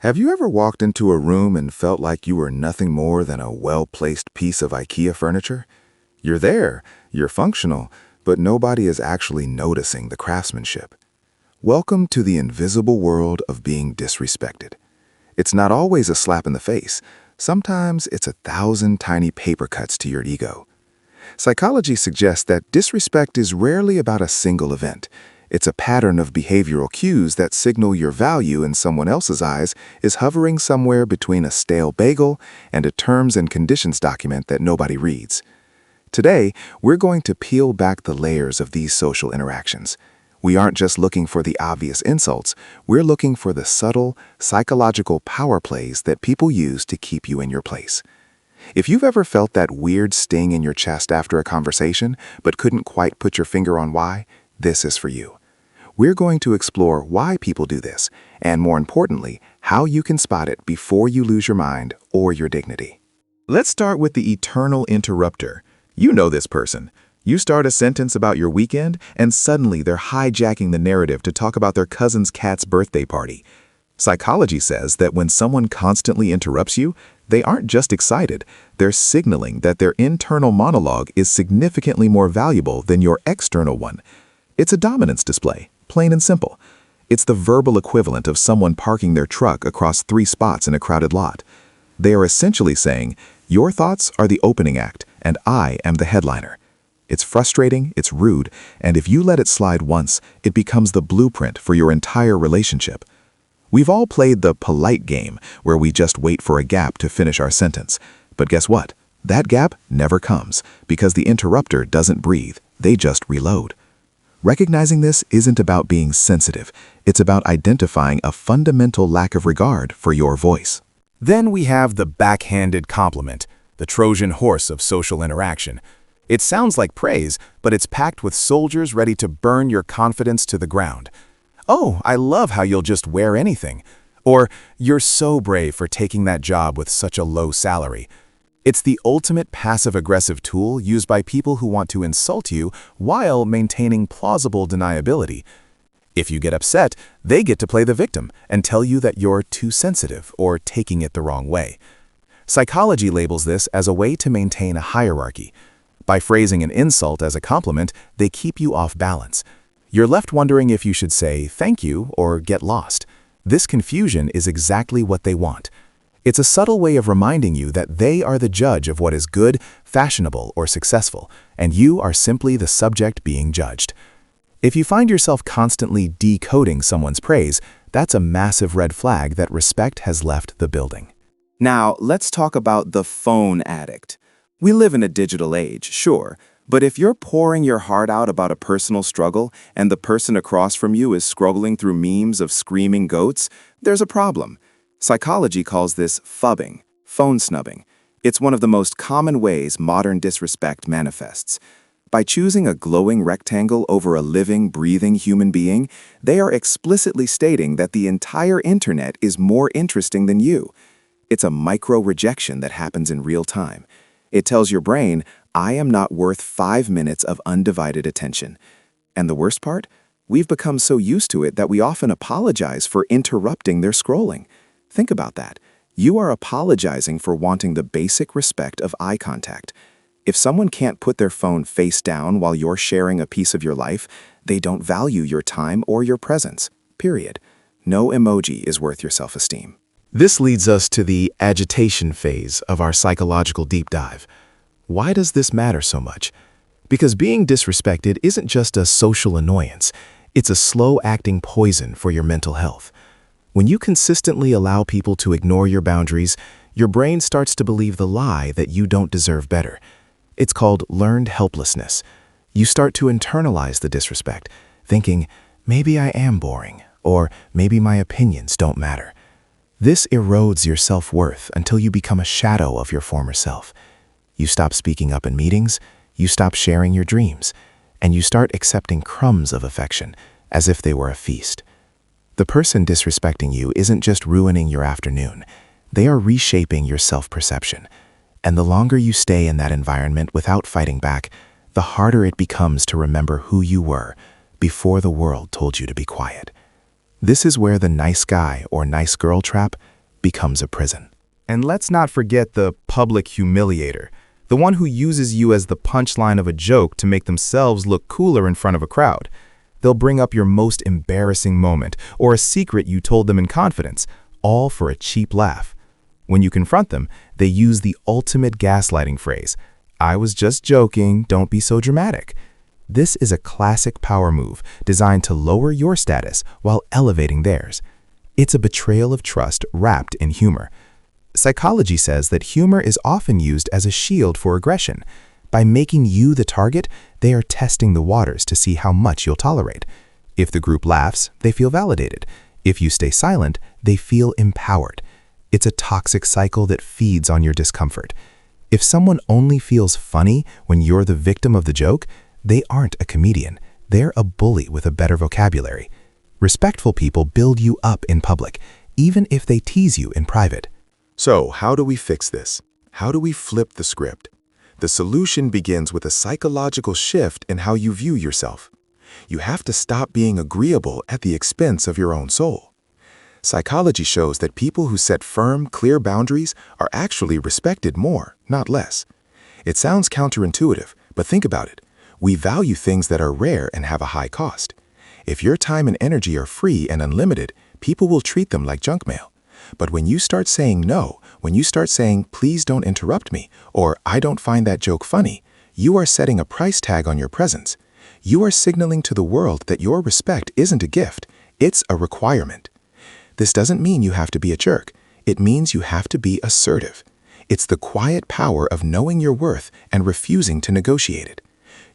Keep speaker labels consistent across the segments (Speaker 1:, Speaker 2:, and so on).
Speaker 1: Have you ever walked into a room and felt like you were nothing more than a well-placed piece of IKEA furniture? You're there, you're functional, but nobody is actually noticing the craftsmanship. Welcome to the invisible world of being disrespected. It's not always a slap in the face. Sometimes it's 1,000 tiny paper cuts to your ego. Psychology suggests that disrespect is rarely about a single event. It's a pattern of behavioral cues that signal your value in someone else's eyes is hovering somewhere between a stale bagel and a terms and conditions document that nobody reads. Today, we're going to peel back the layers of these social interactions. We aren't just looking for the obvious insults, we're looking for the subtle, psychological power plays that people use to keep you in your place. If you've ever felt that weird sting in your chest after a conversation but couldn't quite put your finger on why, this is for you. We're going to explore why people do this, and more importantly, how you can spot it before you lose your mind or your dignity.
Speaker 2: Let's start with the eternal interrupter. You know this person. You start a sentence about your weekend, and suddenly they're hijacking the narrative to talk about their cousin's cat's birthday party. Psychology says that when someone constantly interrupts you, they aren't just excited, they're signaling that their internal monologue is significantly more valuable than your external one. It's a dominance display, plain and simple. It's the verbal equivalent of someone parking their truck across 3 spots in a crowded lot. They are essentially saying, your thoughts are the opening act, and I am the headliner. It's frustrating, it's rude, and if you let it slide once, it becomes the blueprint for your entire relationship. We've all played the polite game, where we just wait for a gap to finish our sentence. But guess what? That gap never comes, because the interrupter doesn't breathe, they just reload. Recognizing this isn't about being sensitive, it's about identifying a fundamental lack of regard for your voice.
Speaker 3: Then we have the backhanded compliment, the Trojan horse of social interaction. It sounds like praise, but it's packed with soldiers ready to burn your confidence to the ground. Oh, I love how you'll just wear anything. Or, you're so brave for taking that job with such a low salary. It's the ultimate passive-aggressive tool used by people who want to insult you while maintaining plausible deniability. If you get upset, they get to play the victim and tell you that you're too sensitive or taking it the wrong way. Psychology labels this as a way to maintain a hierarchy. By phrasing an insult as a compliment, they keep you off balance. You're left wondering if you should say thank you or get lost. This confusion is exactly what they want. It's a subtle way of reminding you that they are the judge of what is good, fashionable, or successful, and you are simply the subject being judged. If you find yourself constantly decoding someone's praise, that's a massive red flag that respect has left the building.
Speaker 4: Now, let's talk about the phone addict. We live in a digital age, sure, but if you're pouring your heart out about a personal struggle and the person across from you is scrolling through memes of screaming goats, there's a problem. Psychology calls this phubbing, phone snubbing. It's one of the most common ways modern disrespect manifests. By choosing a glowing rectangle over a living, breathing human being, they are explicitly stating that the entire internet is more interesting than you. It's a micro-rejection that happens in real time. It tells your brain, I am not worth 5 minutes of undivided attention. And the worst part? We've become so used to it that we often apologize for interrupting their scrolling. Think about that. You are apologizing for wanting the basic respect of eye contact. If someone can't put their phone face down while you're sharing a piece of your life, they don't value your time or your presence. Period. No emoji is worth your self-esteem.
Speaker 2: This leads us to the agitation phase of our psychological deep dive. Why does this matter so much? Because being disrespected isn't just a social annoyance, it's a slow-acting poison for your mental health. When you consistently allow people to ignore your boundaries, your brain starts to believe the lie that you don't deserve better. It's called learned helplessness. You start to internalize the disrespect, thinking, maybe I am boring, or maybe my opinions don't matter. This erodes your self-worth until you become a shadow of your former self. You stop speaking up in meetings, you stop sharing your dreams, and you start accepting crumbs of affection as if they were a feast. The person disrespecting you isn't just ruining your afternoon, they are reshaping your self-perception. And the longer you stay in that environment without fighting back, the harder it becomes to remember who you were before the world told you to be quiet. This is where the nice guy or nice girl trap becomes a prison.
Speaker 3: And let's not forget the public humiliator, the one who uses you as the punchline of a joke to make themselves look cooler in front of a crowd. They'll bring up your most embarrassing moment or a secret you told them in confidence, all for a cheap laugh. When you confront them, they use the ultimate gaslighting phrase, "I was just joking, don't be so dramatic." This is a classic power move designed to lower your status while elevating theirs. It's a betrayal of trust wrapped in humor. Psychology says that humor is often used as a shield for aggression. By making you the target, they are testing the waters to see how much you'll tolerate. If the group laughs, they feel validated. If you stay silent, they feel empowered. It's a toxic cycle that feeds on your discomfort. If someone only feels funny when you're the victim of the joke, they aren't a comedian. They're a bully with a better vocabulary. Respectful people build you up in public, even if they tease you in private.
Speaker 1: So, how do we fix this? How do we flip the script? The solution begins with a psychological shift in how you view yourself. You have to stop being agreeable at the expense of your own soul. Psychology shows that people who set firm, clear boundaries are actually respected more, not less. It sounds counterintuitive, but think about it. We value things that are rare and have a high cost. If your time and energy are free and unlimited, people will treat them like junk mail. But when you start saying no, when you start saying, "Please don't interrupt me," or "I don't find that joke funny," you are setting a price tag on your presence. You are signaling to the world that your respect isn't a gift, it's a requirement. This doesn't mean you have to be a jerk. It means you have to be assertive. It's the quiet power of knowing your worth and refusing to negotiate it.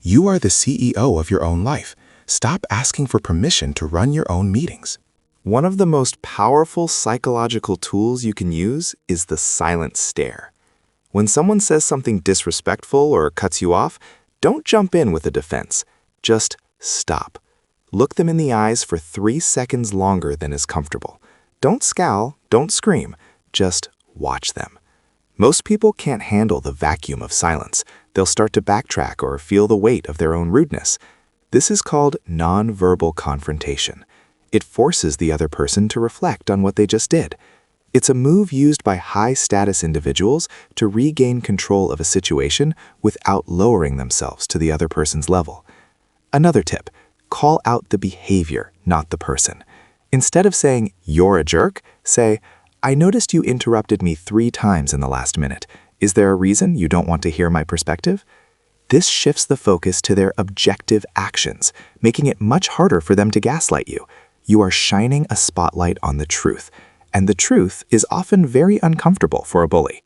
Speaker 1: You are the CEO of your own life. Stop asking for permission to run your own meetings.
Speaker 4: One of the most powerful psychological tools you can use is the silent stare. When someone says something disrespectful or cuts you off, don't jump in with a defense. Just stop. Look them in the eyes for 3 seconds longer than is comfortable. Don't scowl, don't scream, just watch them. Most people can't handle the vacuum of silence. They'll start to backtrack or feel the weight of their own rudeness. This is called nonverbal confrontation. It forces the other person to reflect on what they just did. It's a move used by high-status individuals to regain control of a situation without lowering themselves to the other person's level. Another tip, call out the behavior, not the person. Instead of saying, "You're a jerk," say, "I noticed you interrupted me 3 times in the last minute. Is there a reason you don't want to hear my perspective?" This shifts the focus to their objective actions, making it much harder for them to gaslight you. You are shining a spotlight on the truth, and the truth is often very uncomfortable for a bully.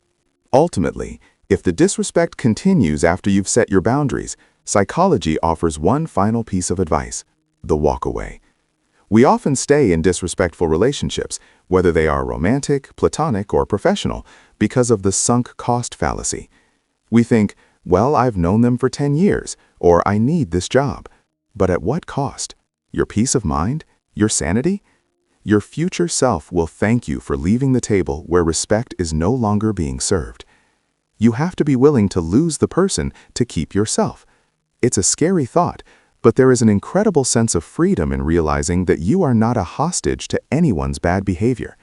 Speaker 1: Ultimately, if the disrespect continues after you've set your boundaries, psychology offers one final piece of advice: the walk away. We often stay in disrespectful relationships, whether they are romantic, platonic, or professional, because of the sunk cost fallacy. We think, well, I've known them for 10 years, or I need this job. But at what cost? Your peace of mind? Your sanity? Your future self will thank you for leaving the table where respect is no longer being served. You have to be willing to lose the person to keep yourself. It's a scary thought, but there is an incredible sense of freedom in realizing that you are not a hostage to anyone's bad behavior.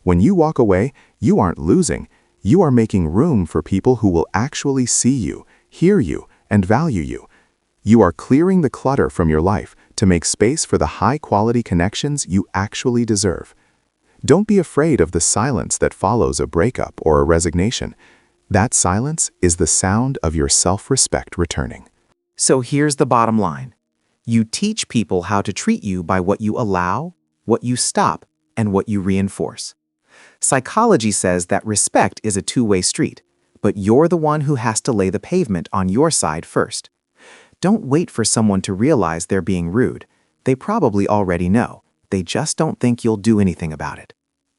Speaker 1: When you walk away, you aren't losing. You are making room for people who will actually see you, hear you, and value you. You are clearing the clutter from your life to make space for the high-quality connections you actually deserve. Don't be afraid of the silence that follows a breakup or a resignation. That silence is the sound of your self-respect returning.
Speaker 4: So here's the bottom line. You teach people how to treat you by what you allow, what you stop, and what you reinforce. Psychology says that respect is a two-way street, but you're the one who has to lay the pavement on your side first. Don't wait for someone to realize they're being rude. They probably already know. They just don't think you'll do anything about it.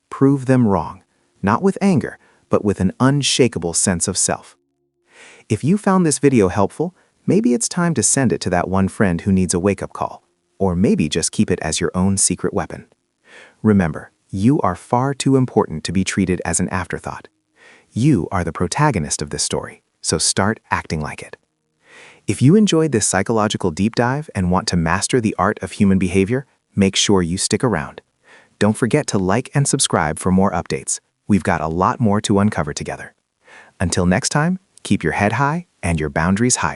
Speaker 4: Prove them wrong, not with anger, but with an unshakable sense of self. If you found this video helpful, maybe it's time to send it to that one friend who needs a wake-up call, or maybe just keep it as your own secret weapon. Remember, you are far too important to be treated as an afterthought. You are the protagonist of this story, so start acting like it. If you enjoyed this psychological deep dive and want to master the art of human behavior, make sure you stick around.
Speaker 5: Don't forget to like and subscribe for more updates. We've got a lot more to uncover together. Until next time, keep your head high and your boundaries higher.